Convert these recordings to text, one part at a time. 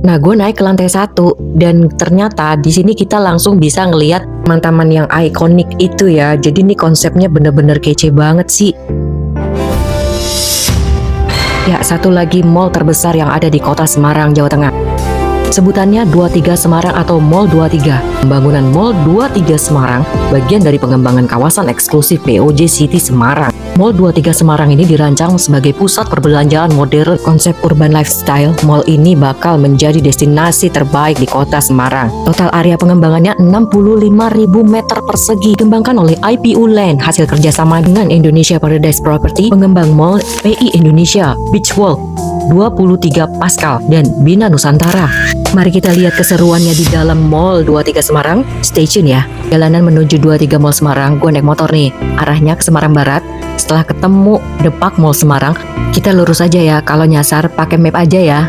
Nah, gue naik ke lantai 1 dan ternyata di sini kita langsung bisa ngelihat taman yang ikonik itu ya. Jadi ini konsepnya bener-bener kece banget sih. Ya, satu lagi mall terbesar yang ada di kota Semarang, Jawa Tengah. Sebutannya 23 Semarang atau Mall 23. Pembangunan Mall 23 Semarang bagian dari pengembangan kawasan eksklusif POJ City Semarang. Mall 23 Semarang ini dirancang sebagai pusat perbelanjaan modern konsep urban lifestyle. Mall ini bakal menjadi destinasi terbaik di kota Semarang. Total area pengembangannya 65.000 meter persegi. Dikembangkan oleh IPU Land hasil kerjasama dengan Indonesia Paradise Property, pengembang mall PI Indonesia, Beach Walk 23 Pascal, dan Bina Nusantara. Mari kita lihat keseruannya di dalam Mall 23 Semarang. Stay tune ya. Jalanan menuju 23 Mall Semarang, gue naik motor nih. Arahnya ke Semarang Barat. Setelah ketemu Depak Mall Semarang, kita lurus aja ya. Kalau nyasar pakai map aja ya.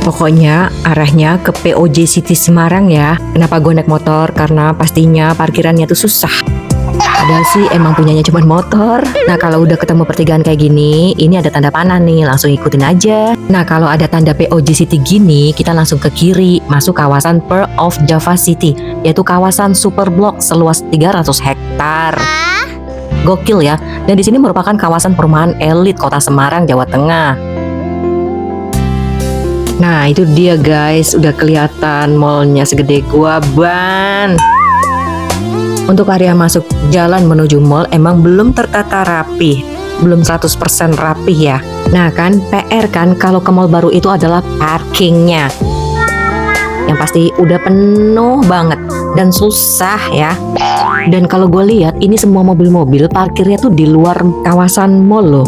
Pokoknya arahnya ke POJ City Semarang ya. Kenapa gue naik motor? Karena pastinya parkirannya tuh susah. Padahal sih emang punyanya cuma motor. Nah, kalau udah ketemu pertigaan kayak gini, ini ada tanda panah nih, langsung ikutin aja. Nah, kalau ada tanda POJ City gini, kita langsung ke kiri, masuk kawasan Pearl of Java City, yaitu kawasan super blok seluas 300 hektar. Gokil ya. Dan di sini merupakan kawasan perumahan elit kota Semarang, Jawa Tengah. Nah, itu dia guys, udah kelihatan mallnya segede gua ban. Untuk area masuk jalan menuju mall emang belum tertata rapi, belum 100% rapi ya. Nah kan PR kan kalau ke mall baru itu adalah parkingnya, yang pasti udah penuh banget dan susah ya. Dan kalau gue lihat ini semua mobil-mobil parkirnya tuh di luar kawasan mall loh.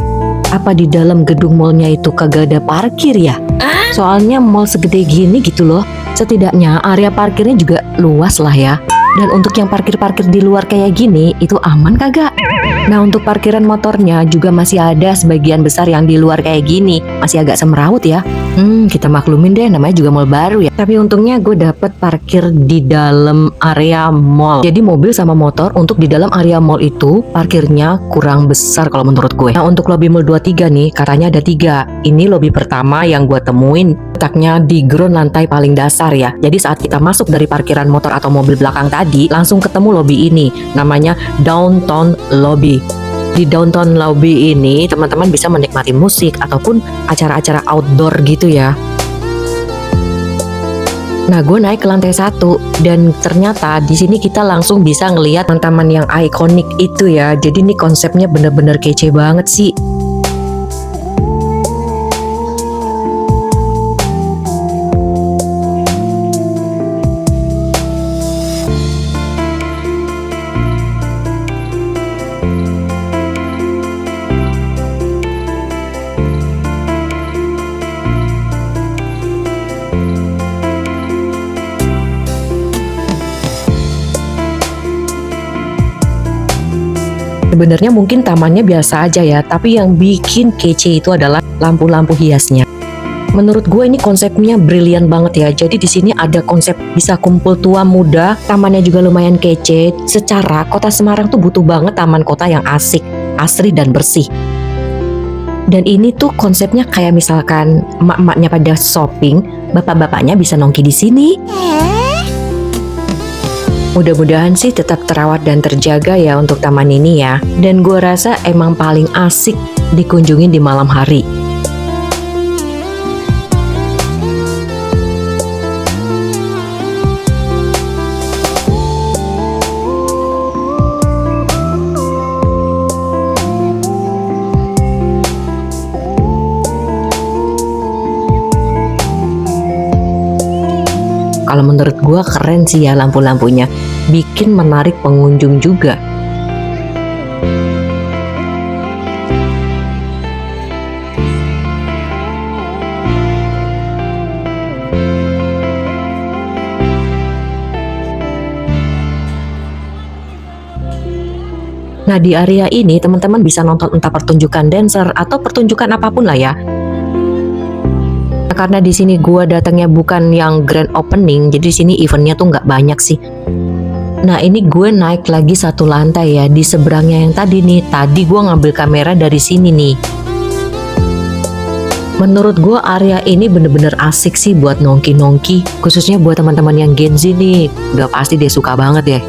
Apa di dalam gedung mallnya itu kagak ada parkir ya? Soalnya mall segede gini gitu loh, setidaknya area parkirnya juga luas lah ya. Dan untuk yang parkir-parkir di luar kayak gini, itu aman kagak? Nah, untuk parkiran motornya juga masih ada sebagian besar yang di luar kayak gini. Masih agak semrawut ya. Kita maklumin deh, namanya juga mall baru ya. Tapi untungnya gue dapet parkir di dalam area mall. Jadi mobil sama motor untuk di dalam area mall itu parkirnya kurang besar kalau menurut gue. Nah, untuk lobby mall 23 nih, katanya ada 3. Ini lobby pertama yang gue temuin. Letaknya di ground lantai paling dasar ya. Jadi saat kita masuk dari parkiran motor atau mobil belakang tadi, langsung ketemu lobby ini. Namanya Downtown Lobby. Di Downtown Lobby ini teman-teman bisa menikmati musik ataupun acara-acara outdoor gitu ya. Nah, gue naik ke lantai 1 dan ternyata di sini kita langsung bisa ngelihat taman yang ikonik itu ya. Jadi ini konsepnya bener-bener kece banget sih. Sebenarnya mungkin tamannya biasa aja ya, tapi yang bikin kece itu adalah lampu-lampu hiasnya. Menurut gue ini konsepnya brilian banget ya. Jadi di sini ada konsep bisa kumpul tua muda, tamannya juga lumayan kece. Secara kota Semarang tuh butuh banget taman kota yang asik, asri dan bersih. Dan ini tuh konsepnya kayak misalkan emak-emaknya pada shopping, bapak-bapaknya bisa nongki di sini. Mudah-mudahan sih tetap terawat dan terjaga ya untuk taman ini ya. Dan gue rasa emang paling asik dikunjungin di malam hari. Kalau menurut gue keren sih ya lampu-lampunya, bikin menarik pengunjung juga. Nah, di area ini teman-teman bisa nonton entah pertunjukan dancer atau pertunjukan apapun lah ya. Karena di sini gua datangnya bukan yang grand opening, jadi di sini eventnya tuh nggak banyak sih. Nah, ini gue naik lagi satu lantai ya, di seberangnya yang tadi nih. Tadi gue ngambil kamera dari sini nih. Menurut gue area ini bener-bener asik sih buat nongki-nongki. Khususnya buat teman-teman yang Gen Z nih. Udah pasti dia suka banget ya.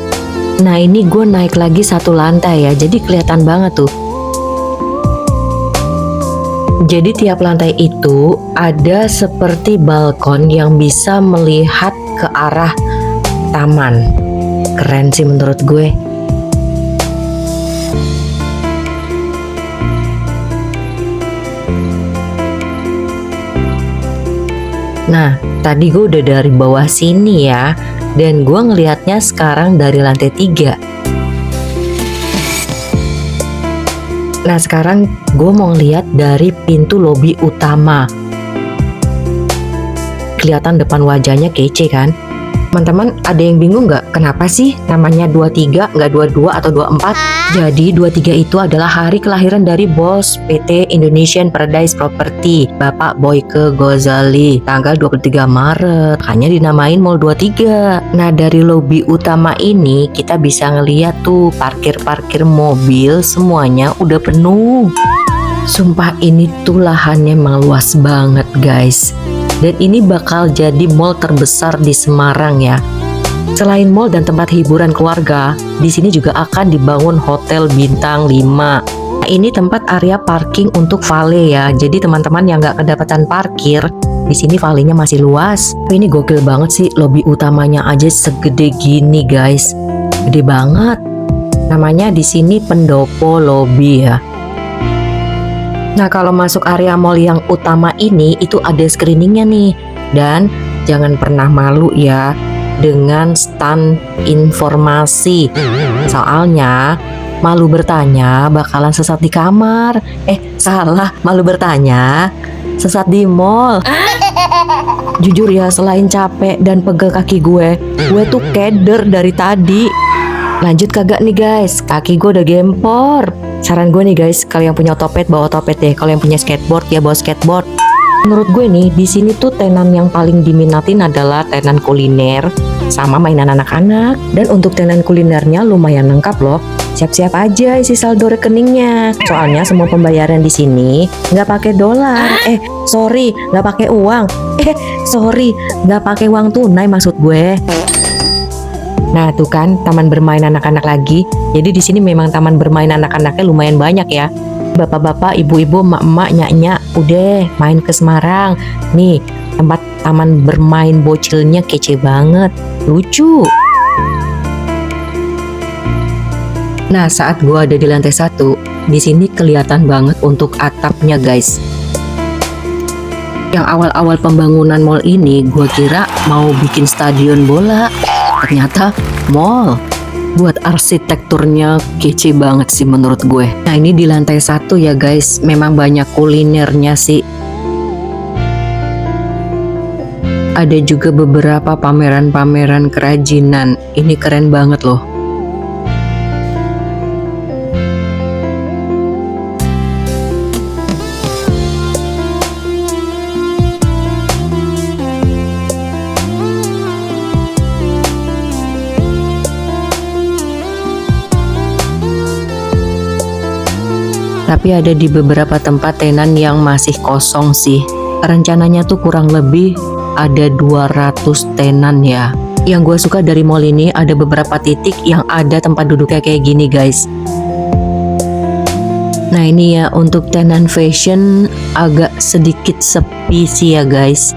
Nah ini gue naik lagi 1 lantai ya. Jadi kelihatan banget tuh. Jadi tiap lantai itu ada seperti balkon yang bisa melihat ke arah taman. Keren sih menurut gue. Nah, tadi gue udah dari bawah sini ya, dan gue ngelihatnya sekarang dari lantai 3. Nah, sekarang gue mau ngeliat dari pintu lobi utama. Kelihatan depan wajahnya kece kan? Teman-teman, ada yang bingung nggak? Kenapa sih namanya 23, nggak 22 atau 24? Jadi 23 itu adalah hari kelahiran dari bos PT Indonesian Paradise Property, Bapak Boyke Ghazali, tanggal 23 Maret. Makanya dinamain Mall 23. Nah, dari lobi utama ini kita bisa ngeliat tuh parkir-parkir mobil semuanya udah penuh. Sumpah ini tuh lahannya emang luas banget guys. Dan ini bakal jadi mall terbesar di Semarang ya. Selain mall dan tempat hiburan keluarga, di sini juga akan dibangun hotel bintang 5. Nah, ini tempat area parking untuk valet ya. Jadi teman-teman yang nggak kedapatan parkir, di sini valenya masih luas. Ini gokil banget sih, lobi utamanya aja segede gini guys. Gede banget. Namanya di sini pendopo lobby ya. Nah, kalau masuk area mall yang utama ini itu ada screeningnya nih. Dan jangan pernah malu ya dengan stand informasi. Soalnya malu bertanya bakalan sesat di kamar. Salah, malu bertanya sesat di mall. Jujur ya, selain capek dan pegel kaki gue tuh keder dari tadi. Lanjut kagak nih guys, kaki gue udah gempor. Saran gue nih guys, kalau yang punya otopet bawa otopet deh. Kalau yang punya skateboard ya bawa skateboard. Menurut gue nih, di sini tuh tenan yang paling diminatin adalah tenan kuliner sama mainan anak-anak. Dan untuk tenan kulinernya lumayan lengkap loh. Siap-siap aja isi saldo rekeningnya. Soalnya semua pembayaran di sini nggak pakai dolar. Sorry, nggak pakai uang. Sorry, nggak pakai uang tunai maksud gue. Nah tuh kan taman bermain anak-anak lagi. Jadi di sini memang taman bermain anak-anaknya lumayan banyak ya. Bapak-bapak, ibu-ibu, emak-emak, nyak-nyak, udah main ke Semarang. Nih tempat taman bermain bocilnya kece banget, lucu. Nah saat gua ada di lantai 1, di sini kelihatan banget untuk atapnya guys. Yang awal-awal pembangunan mall ini gua kira mau bikin stadion bola. Ternyata mall. Buat arsitekturnya kece banget sih menurut gue. Nah ini di lantai 1 ya guys, memang banyak kulinernya sih. Ada juga beberapa pameran-pameran kerajinan. Ini keren banget loh. Tapi ada di beberapa tempat tenan yang masih kosong sih. Rencananya tuh kurang lebih ada 200 tenan ya. Yang gue suka dari mall ini ada beberapa titik yang ada tempat duduknya kayak gini guys. Nah ini ya untuk tenan fashion agak sedikit sepi sih ya guys.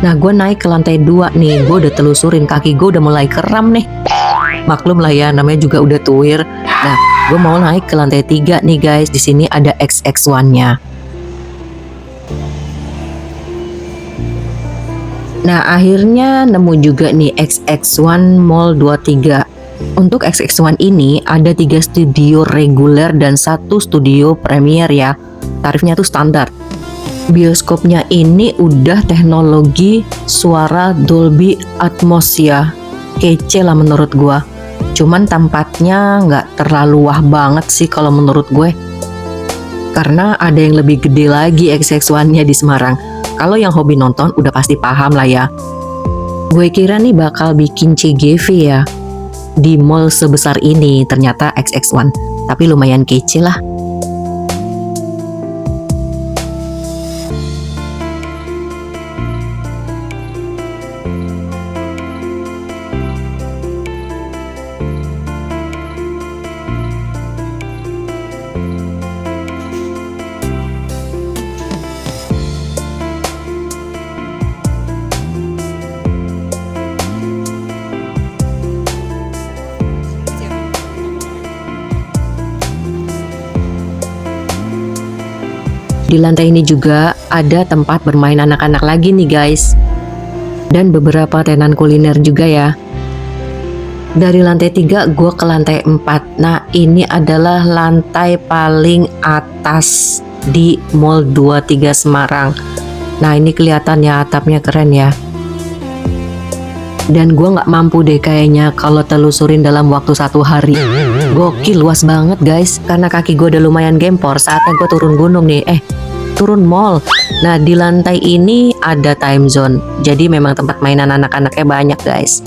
Nah gue naik ke lantai 2 nih, gue udah telusurin, kaki gue udah mulai kram nih. Maklum lah ya, namanya juga udah tuir. Nah, gue mau naik ke lantai 3 nih guys. Di sini ada XX1-nya. Nah, akhirnya nemu juga nih XX1 Mall 23. Untuk XX1 ini ada 3 studio reguler dan 1 studio premier ya. Tarifnya tuh standar. Bioskopnya ini udah teknologi suara Dolby Atmos ya. Kece lah menurut gua. Cuman tempatnya nggak terlalu wah banget sih kalau menurut gue. Karena ada yang lebih gede lagi XX1-nya di Semarang. Kalau yang hobi nonton udah pasti paham lah ya. Gue kira nih bakal bikin CGV ya di mall sebesar ini, ternyata XX1. Tapi lumayan kece lah. Di lantai ini juga ada tempat bermain anak-anak lagi nih guys. Dan beberapa tenan kuliner juga ya. Dari lantai 3 gue ke lantai 4. Nah ini adalah lantai paling atas di Mall 23 Semarang. Nah ini kelihatan ya, atapnya keren ya. Dan gue nggak mampu deh kayaknya kalau telusurin dalam waktu 1 hari. Gokil, luas banget guys. Karena kaki gue udah lumayan gempor, saatnya gue turun gunung nih. Turun mall. Nah di lantai ini ada time zone. Jadi memang tempat mainan anak-anaknya banyak guys.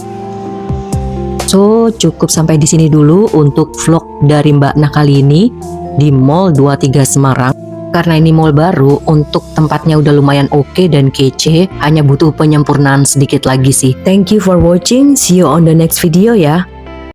So cukup sampai di sini dulu untuk vlog dari Mbak Nah kali ini di Mall 23 Semarang. Karena ini mall baru, untuk tempatnya udah lumayan oke dan kece, hanya butuh penyempurnaan sedikit lagi sih. Thank you for watching, see you on the next video ya.